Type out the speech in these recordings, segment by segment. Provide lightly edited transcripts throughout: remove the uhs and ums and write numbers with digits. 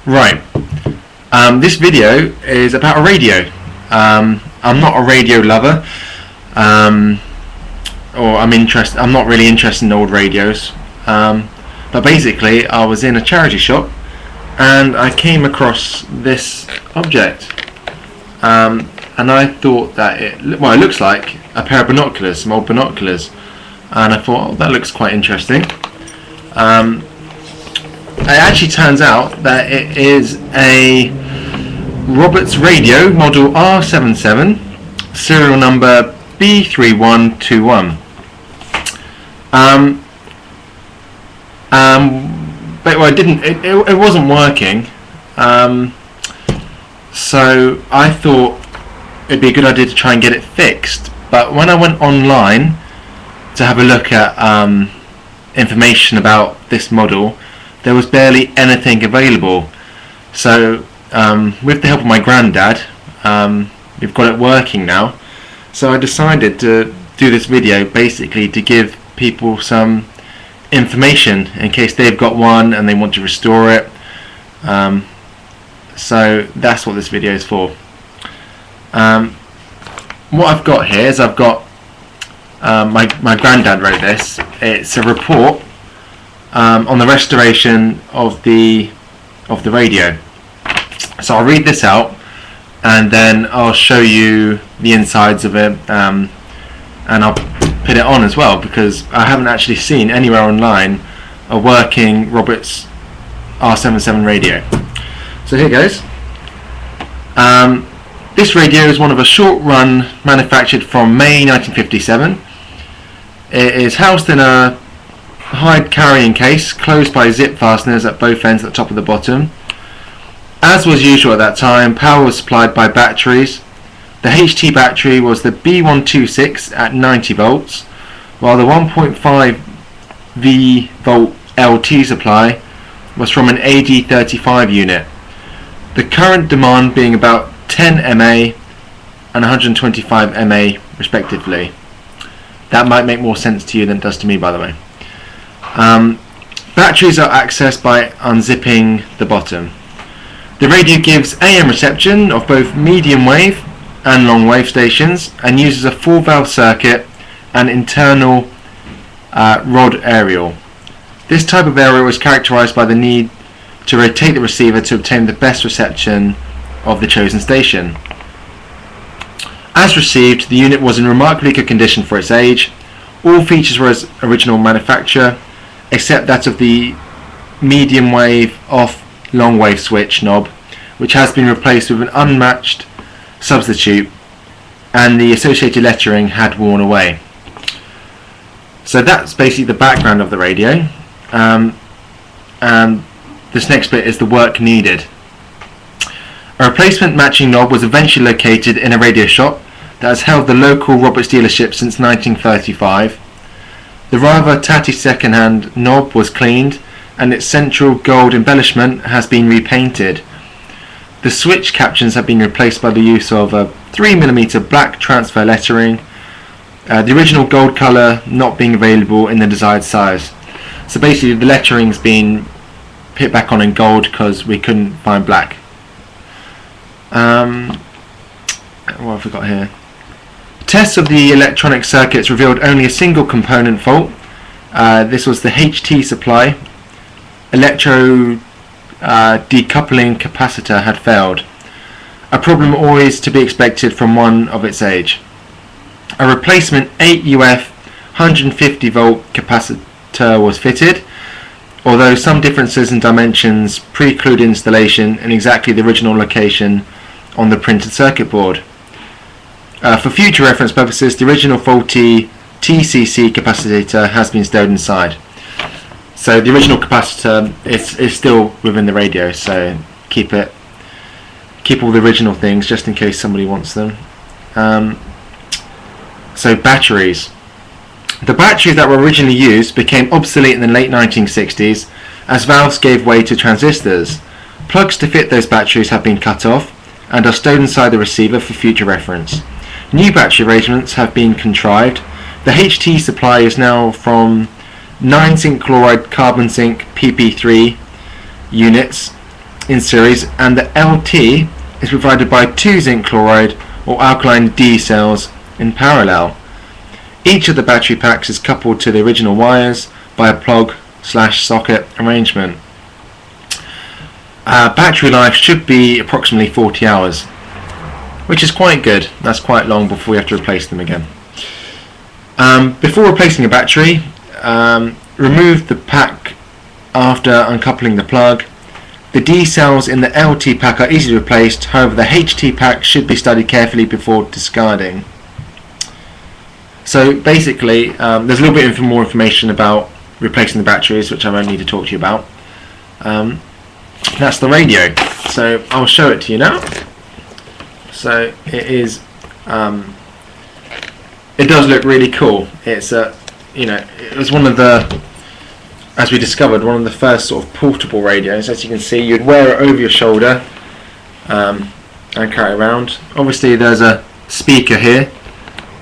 Right. This video is about a radio. I'm not a radio lover, or I'm not really interested in old radios. But basically, I was in a charity shop and I came across this object, and I thought that it looks like a pair of binoculars, some old binoculars, and I thought, oh, that looks quite interesting. It actually turns out that it is a Roberts radio model R77, serial number B3121. But it wasn't working, so I thought it'd be a good idea to try and get it fixed. But when I went online to have a look at information about this model, there was barely anything available. So with the help of my granddad, we've got it working now. So I decided to do this video basically to give people some information in case they've got one and they want to restore it. So that's what this video is for. What I've got here is I've got my granddad wrote this. It's a report on the restoration of the radio. So I'll read this out and then I'll show you the insides of it, and I'll put it on as well, because I haven't actually seen anywhere online a working Roberts R77 radio. So here goes. This radio is one of a short run manufactured from May 1957. It is housed in a hide carrying case closed by zip fasteners at both ends at the top and the bottom. As was usual at that time, power was supplied by batteries. The HT battery was the B126 at 90 volts, while the 1.5 V volt LT supply was from an AD35 unit. The current demand being about 10 mA and 125 mA respectively. That might make more sense to you than it does to me, by the way. Batteries are accessed by unzipping the bottom. The radio gives AM reception of both medium wave and long wave stations and uses a 4-valve circuit and internal rod aerial. This type of aerial is characterized by the need to rotate the receiver to obtain the best reception of the chosen station. As received, the unit was in remarkably good condition for its age. All features were as original manufacture, except that of the medium wave off long wave switch knob, which has been replaced with an unmatched substitute, and the associated lettering had worn away. So that's basically the background of the radio, and this next bit is the work needed. A replacement matching knob was eventually located in a radio shop that has held the local Roberts dealership since 1935. The rather tatty second-hand knob was cleaned and its central gold embellishment has been repainted. The switch captions have been replaced by the use of a 3mm black transfer lettering, the original gold colour not being available in the desired size. So basically the lettering's been put back on in gold because we couldn't find black. What have we got here? Tests of the electronic circuits revealed only a single component fault. This was the HT supply. Electro decoupling capacitor had failed, a problem always to be expected from one of its age. A replacement 8 UF 150 volt capacitor was fitted, although some differences in dimensions preclude installation in exactly the original location on the printed circuit board. For future reference purposes, the original faulty TCC capacitor has been stowed inside. So the original capacitor is still within the radio, so keep all the original things just in case somebody wants them. So batteries. The batteries that were originally used became obsolete in the late 1960s as valves gave way to transistors. Plugs to fit those batteries have been cut off and are stowed inside the receiver for future reference. New battery arrangements have been contrived. The HT supply is now from 9 zinc chloride carbon zinc PP3 units in series, and the LT is provided by 2 zinc chloride or alkaline D cells in parallel. Each of the battery packs is coupled to the original wires by a plug/socket arrangement. Battery life should be approximately 40 hours, which is quite good. That's quite long before we have to replace them again. Before replacing a battery, remove the pack after uncoupling the plug. The D cells in the LT pack are easily replaced, however the HT pack should be studied carefully before discarding. So basically, there's a little bit more information about replacing the batteries, which I won't need to talk to you about. That's the radio. So I'll show it to you now. So it is. It does look really cool. It's it was one of the, as we discovered, one of the first sort of portable radios. As you can see, you'd wear it over your shoulder and carry it around. Obviously, there's a speaker here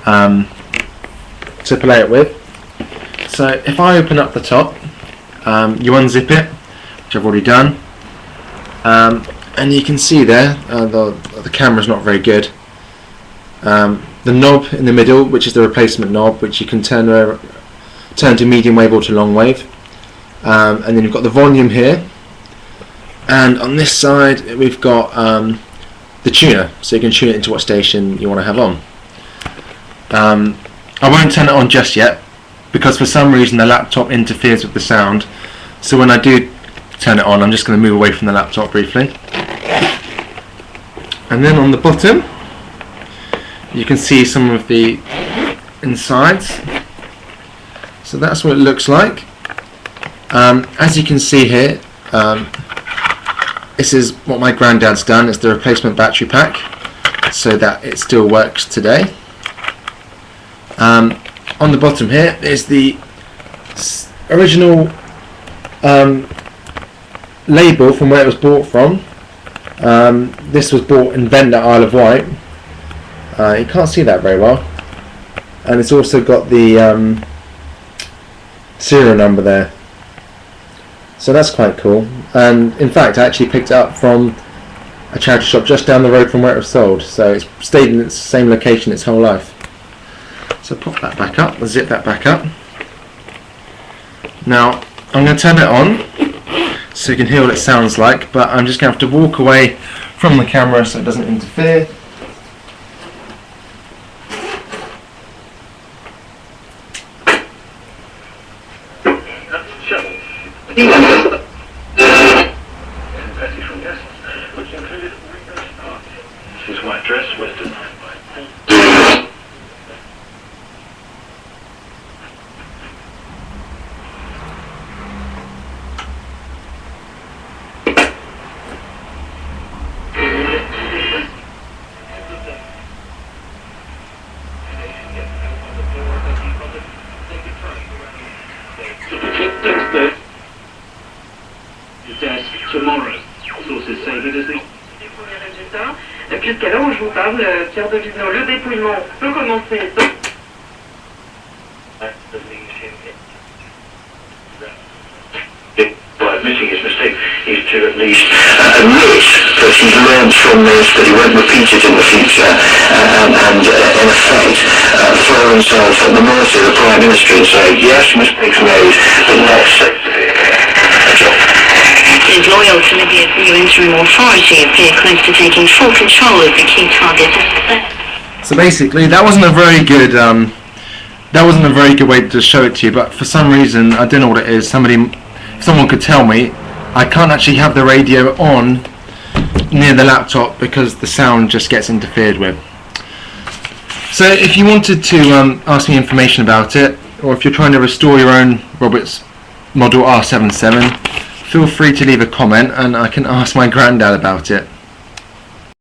to play it with. So if I open up the top, you unzip it, which I've already done, and you can see there the camera's not very good. The knob in the middle, which is the replacement knob, which you can turn to medium wave or to long wave, and then you've got the volume here, and on this side we've got the tuner, so you can tune it into what station you want to have on. I won't turn it on just yet because for some reason the laptop interferes with the sound, so when I do turn it on, I'm just going to move away from the laptop briefly. And then on the bottom you can see some of the insides. So that's what it looks like. As you can see here, this is what my granddad's done. It's the replacement battery pack so that it still works today. On the bottom here is the original label from where it was bought from. This was bought in Venda, Isle of Wight. You can't see that very well, and it's also got the serial number there, so that's quite cool. And in fact I actually picked it up from a charity shop just down the road from where it was sold, so it's stayed in its same location its whole life. So pop that back up, zip that back up. Now I'm going to turn it on so you can hear what it sounds like, but I'm just going to have to walk away from the camera so it doesn't interfere. His white dress, Western. Tomorrow, sources say he does not. Puisqu'à l'heure où je vous parle, Pierre de Vinon, le dépouillement peut commencer. By admitting his mistake, he's to at least admit that he's learned from this, that he won't repeat it in the future, and in effect throw himself at the mercy of the Prime Minister and say, yes, mistakes made, but not so severe. His loyal to Libya's new interim authority appear close to taking full control of the key target. So basically, that wasn't a very good way to show it to you. But for some reason, I don't know what it is. If someone could tell me, I can't actually have the radio on near the laptop because the sound just gets interfered with. So if you wanted to ask me information about it, or if you're trying to restore your own Roberts model R77, feel free to leave a comment and I can ask my granddad about it.